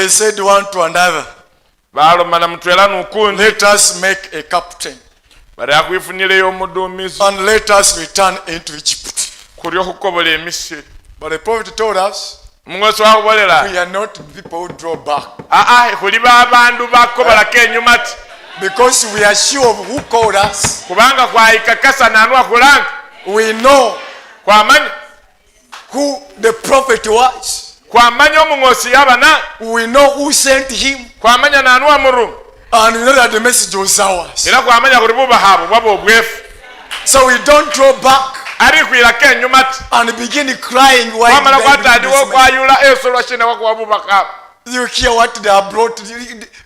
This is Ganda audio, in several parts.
they said one to another, let us make a captain and let us return into Egypt. But the prophet told us, we are not people who draw back, because we are sure of who called us. We know who the prophet was. We know who sent him, and we know that the message was ours. So we don't draw back and begin crying while you hear what they have brought.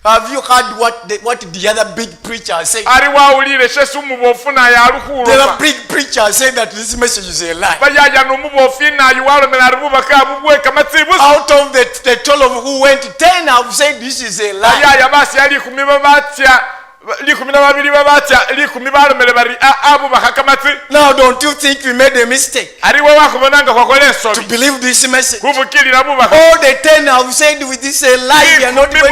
Have you heard what the other big preachers say? The other big preachers say that this message is a lie. Out of the 12 who went, 10 have said this is a lie. Now don't you think we made a mistake to believe this message? All the 10 have said with this a lie. We are not going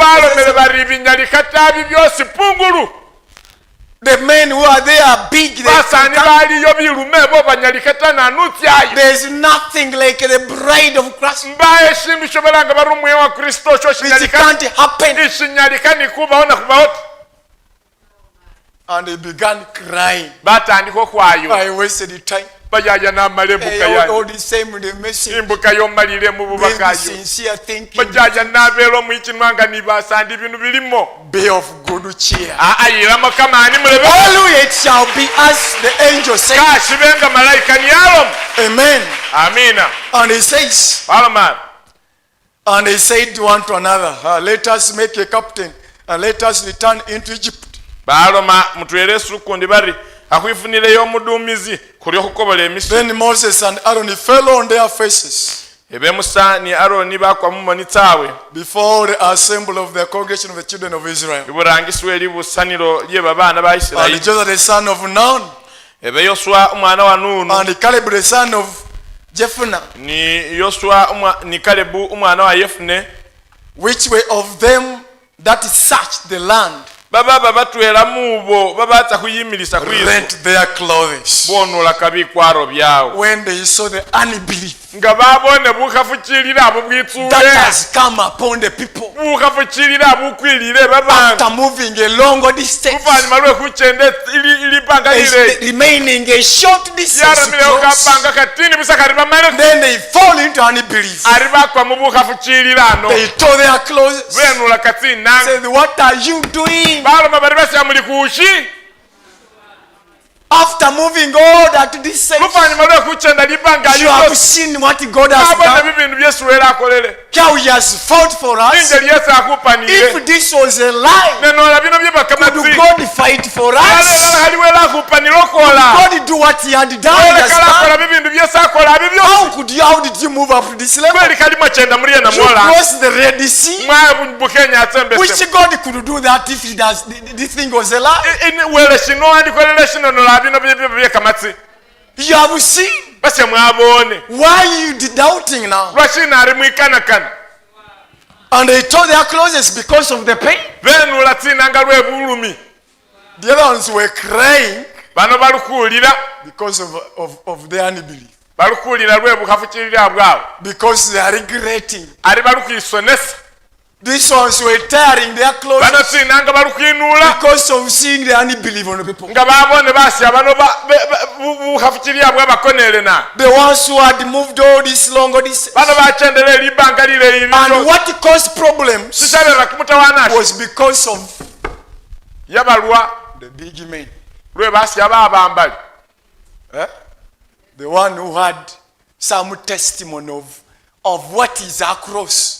to. The men who are there are big. There's nothing like the bride of Christ. It can't happen. And they began crying. I wasted time. All the same with the message. Being sincere thinking. Be of good cheer. Hallelujah, it shall be as the angel said. Amen. And he says, and they said one to another, let us make a captain and let us return into Egypt. Then Moses and Aaron fell on their faces before the assembly of the congregation of the children of Israel. And Joshua the son of Nun and Caleb the son of Jephunneh, which were of them that searched the land, rent their clothes when they saw the unbelief that has come upon the people after moving a long distance, remaining a short distance, then they fall into unbelief. They tore their clothes, said, what are you doing? After moving all that distance, you have seen what God has done, how he has fought for us. If this was a lie, could God fight for us? Could God do what he had done? How did you move up to this level? You crossed the Red Sea. Which God could do that if he does, this thing was a lie? You have seen. Why are you doubting now? And they tore their clothes because of the pain. The other ones were crying because of their unbelief. Because they are regretting. These ones were tearing their clothes because of seeing the unbelief on the people. The ones who had moved all this long distance. And what caused problems was because of the big men. The one who had some testimony of what is across.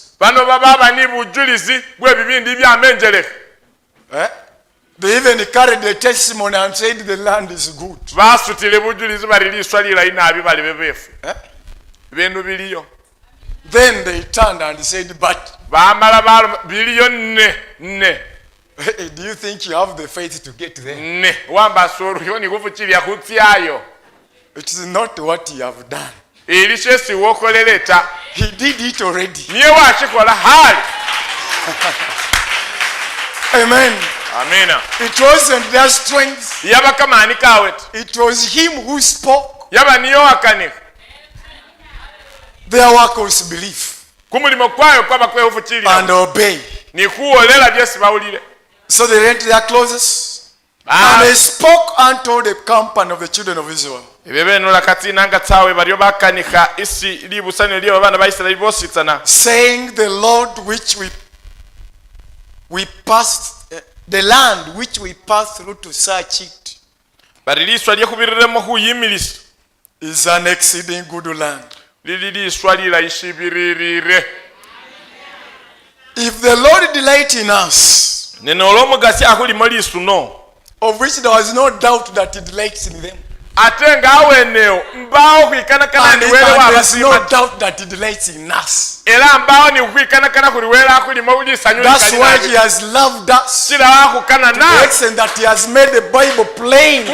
They even carried the testimony and said the land is good. Then they turned and said, but do you think you have the faith to get there? It is not what you have done. He did it already. Amen. Amina. It wasn't their strength. It was him who spoke. Their work was belief and obey. So they rent their clothes and they spoke unto the company of the children of Israel. Saying, the Lord which we passed, the land which we passed through to search it, is an exceeding good land. If the Lord delight in us, of which there was no doubt that he delights in them, and there is no doubt that he delights in us. That's why he has loved us to the extent that he has made the Bible plain,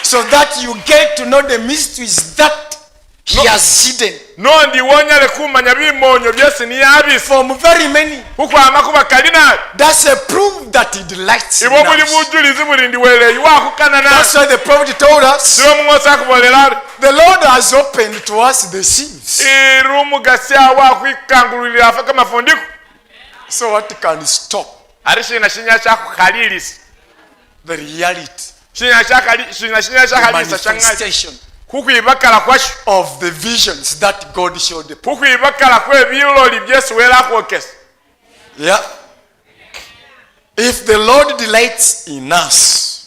so that you get to know the mysteries that he has hidden from very many. That's a proof that he delights in us. That's why the prophet told us, the Lord has opened to us the seas. So what can stop the reality, the manifestation of the visions that God showed the people? Yeah. If the Lord delights in us,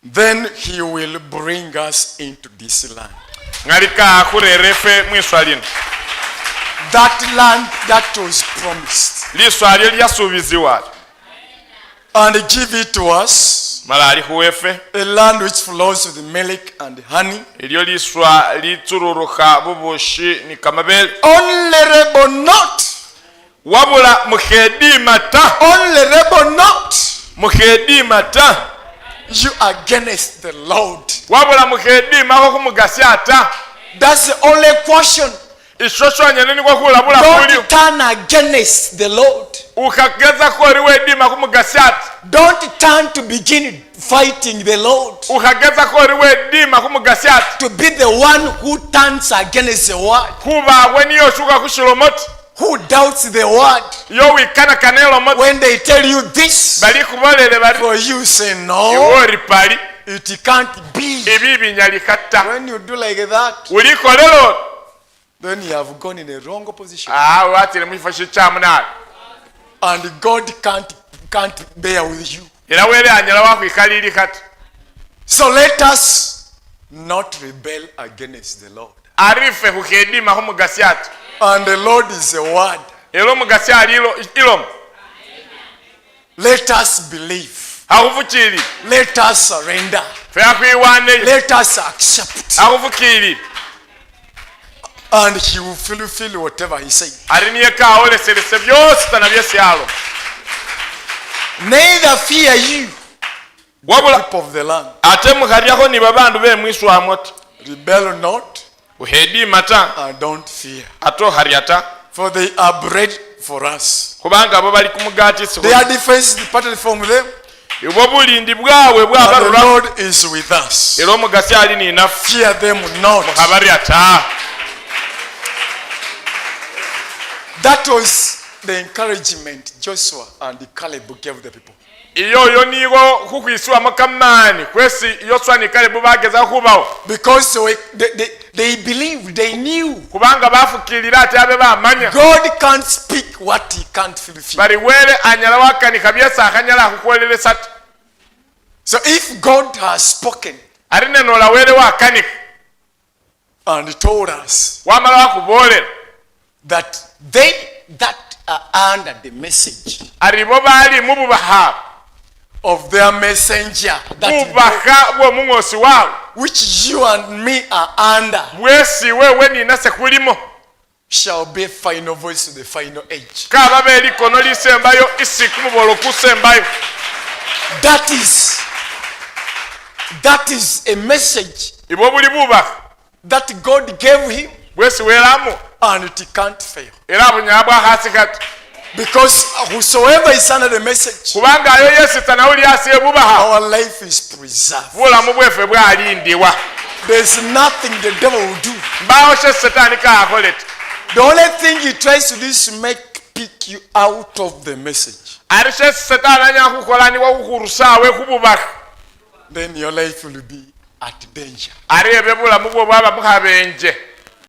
then he will bring us into this land. That land that was promised, and give it to us, a land which flows with milk and honey, only rebel not, you against the Lord. That's the only question. Don't turn against the Lord. Don't turn to begin fighting the Lord, to be the one who turns against the word, who doubts the word. When they tell you this, for you say no, it can't be. When you do like that, then you have gone in a wrong position, and God can't bear with you. So let us not rebel against the Lord. And the Lord is a word. Let us believe. Let us surrender. Let us accept. And he will fulfill whatever he says. Neither fear you, people of the land. Rebel not, and don't fear, for they are bread for us. Their defense departed from them, and the Lord is with us. Fear them not. That was the encouragement Joshua and Caleb gave the people. Because they believed, they knew God can't speak what he can't fulfill. So if God has spoken and told us that they that are under the message of their messenger, which you and me are under, shall be a final voice to the final age. That is a message that God gave him, and it can't fail. Because whosoever is under the message, our life is preserved. There's nothing the devil will do. The only thing he tries to do is to pick you out of the message. Then your life will be at danger.